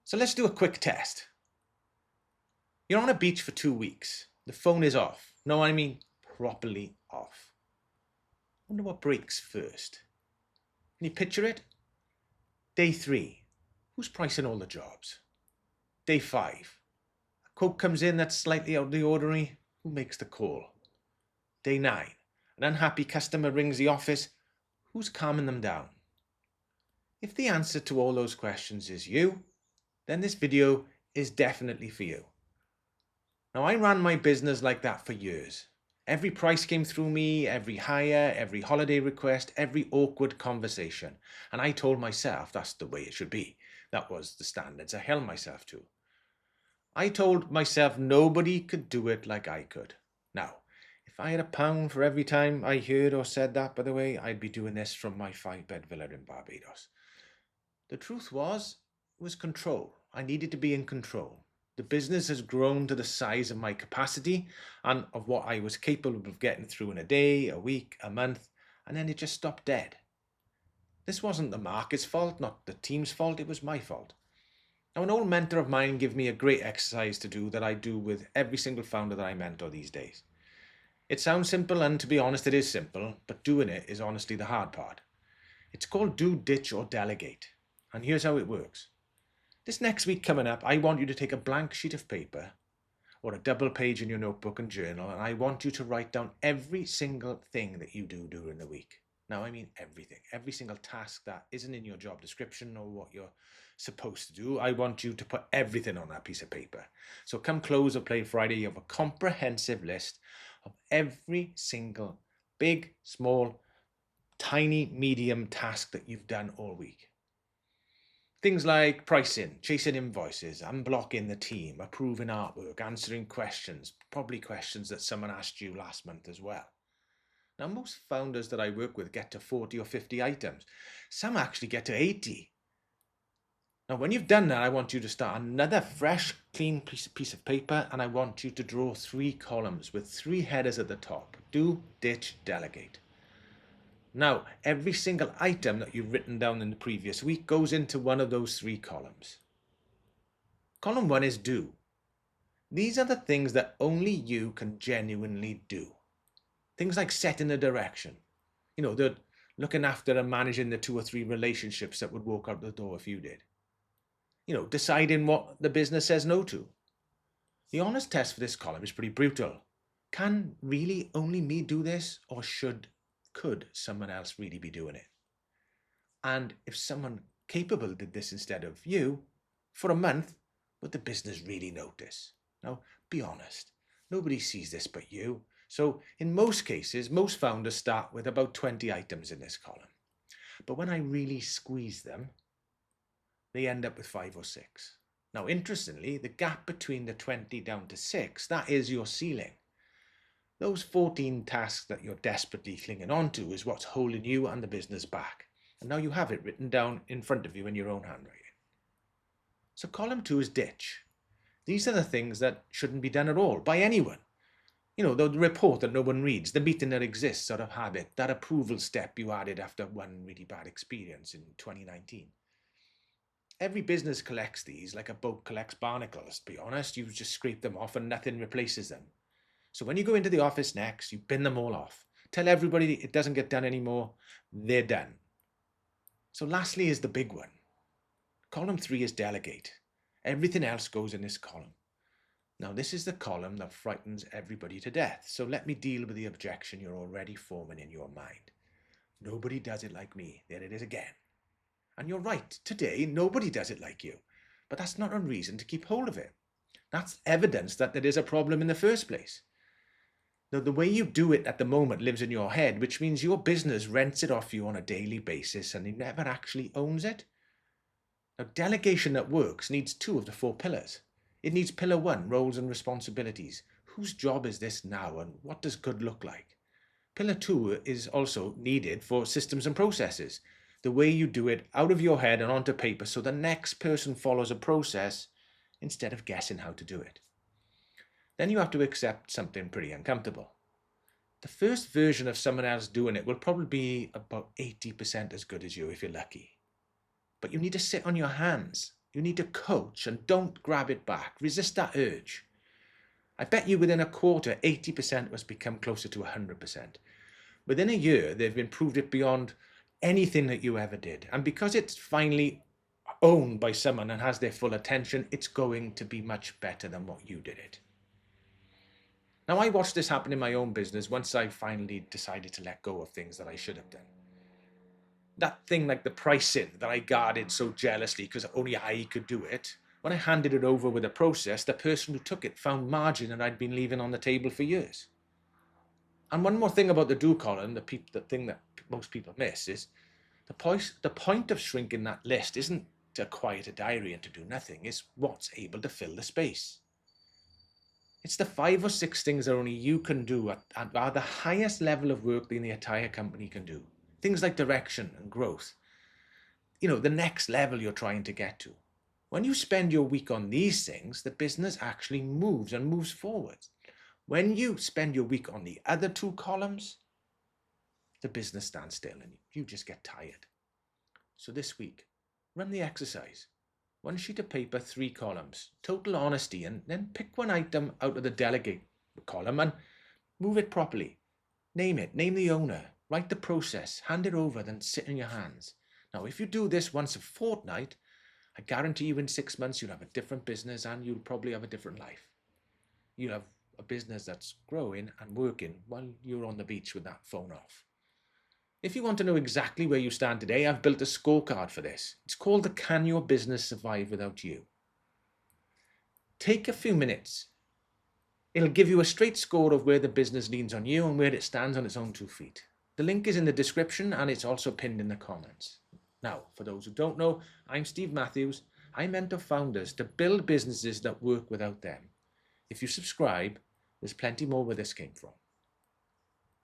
So let's do a quick test. You're on a beach for 2 weeks. The phone is off. No, I mean properly off. Wonder what breaks first. Can you picture it? Day 3. Who's pricing all the jobs? Day 5. A quote comes in that's slightly out of the ordinary. Who makes the call? Day 9. An unhappy customer rings the office. Who's calming them down? If the answer to all those questions is you, then this video is definitely for you. Now, I ran my business like that for years. Every price came through me, every hire, every holiday request, every awkward conversation. And I told myself that's the way it should be. That was the standards I held myself to. I told myself nobody could do it like I could. Now, if I had £1 for every time I heard or said that, by the way, I'd be doing this from my 5-bed villa in Barbados. The truth was, it was control. I needed to be in control. The business has grown to the size of my capacity and of what I was capable of getting through in a day, a week, a month, and then it just stopped dead. This wasn't the market's fault, not the team's fault, it was my fault. Now, an old mentor of mine gave me a great exercise to do that I do with every single founder that I mentor these days. It sounds simple, and to be honest, it is simple, but doing it is honestly the hard part. It's called do, ditch, or delegate. And here's how it works. This next week coming up, I want you to take a blank sheet of paper or a double page in your notebook and journal, and I want you to write down every single thing that you do during the week. Now, I mean everything, every single task that isn't in your job description or what you're supposed to do. I want you to put everything on that piece of paper. So come close of play Friday, you have a comprehensive list of every single big, small, tiny, medium task that you've done all week. Things like pricing, chasing invoices, unblocking the team, approving artwork, answering questions, probably questions that someone asked you last month as well. Now, most founders that I work with get to 40 or 50 items. Some actually get to 80. Now, when you've done that, I want you to start another fresh, clean piece of paper, and I want you to draw 3 columns with 3 headers at the top. Do, ditch, delegate. Now, every single item that you've written down in the previous week goes into one of those 3 columns. Column 1 is do. These are the things that only you can genuinely do. Things like setting the direction. The looking after and managing the 2 or 3 relationships that would walk out the door if you did. Deciding what the business says no to. The honest test for this column is pretty brutal. Can really only me do this, or could someone else really be doing it? And if someone capable did this instead of you, for a month, would the business really notice? Now, be honest. Nobody sees this but you. So in most cases, most founders start with about 20 items in this column. But when I really squeeze them, they end up with 5 or 6. Now, interestingly, the gap between the 20 down to 6, that is your ceiling. Those 14 tasks that you're desperately clinging on to is what's holding you and the business back. And now you have it written down in front of you in your own handwriting. So column 2 is ditch. These are the things that shouldn't be done at all by anyone. The report that no one reads, the meeting that exists out of habit, that approval step you added after one really bad experience in 2019. Every business collects these like a boat collects barnacles, to be honest. You just scrape them off and nothing replaces them. So when you go into the office next, you bin them all off. Tell everybody it doesn't get done anymore. They're done. So lastly is the big one. Column 3 is delegate. Everything else goes in this column. Now, this is the column that frightens everybody to death. So let me deal with the objection you're already forming in your mind. Nobody does it like me. There it is again. And you're right. Today, nobody does it like you. But that's not a reason to keep hold of it. That's evidence that there is a problem in the first place. Now, the way you do it at the moment lives in your head, which means your business rents it off you on a daily basis and it never actually owns it. Now, delegation that works needs 2 of the 4 pillars. It needs pillar 1, roles and responsibilities. Whose job is this now and what does good look like? Pillar 2 is also needed for systems and processes. The way you do it out of your head and onto paper so the next person follows a process instead of guessing how to do it. Then you have to accept something pretty uncomfortable. The first version of someone else doing it will probably be about 80% as good as you if you're lucky. But you need to sit on your hands You need to coach and don't grab it back. Resist that urge. I bet you within a quarter, 80% has become closer to 100%. Within a year, they've improved it beyond anything that you ever did. And because it's finally owned by someone and has their full attention, it's going to be much better than what you did it. Now, I watched this happen in my own business once I finally decided to let go of things that I should have done. That thing like the pricing that I guarded so jealously because only I could do it, when I handed it over with a process, the person who took it found margin that I'd been leaving on the table for years. And one more thing about the do column, the thing that most people miss is the point of shrinking that list isn't to quiet a diary and to do nothing. It's what's able to fill the space. It's the 5 or 6 things that only you can do at are the highest level of work that the entire company can do. Things like direction and growth. You know, the next level you're trying to get to. When you spend your week on these things, the business actually moves and moves forward. When you spend your week on the other 2 columns, the business stands still and you just get tired. So this week, run the exercise. 1 sheet of paper, 3 columns, total honesty, and then pick one item out of the delegate column and move it properly. Name it, name the owner, write the process, hand it over, then sit in your hands. Now, if you do this once a fortnight, I guarantee you in 6 months, you'll have a different business and you'll probably have a different life. You'll have a business that's growing and working while you're on the beach with that phone off. If you want to know exactly where you stand today, I've built a scorecard for this. It's called the Can Your Business Survive Without You? Take a few minutes. It'll give you a straight score of where the business leans on you and where it stands on its own 2 feet. The link is in the description and it's also pinned in the comments. Now, for those who don't know, I'm Steve Matthews. I mentor founders to build businesses that work without them. If you subscribe, there's plenty more where this came from.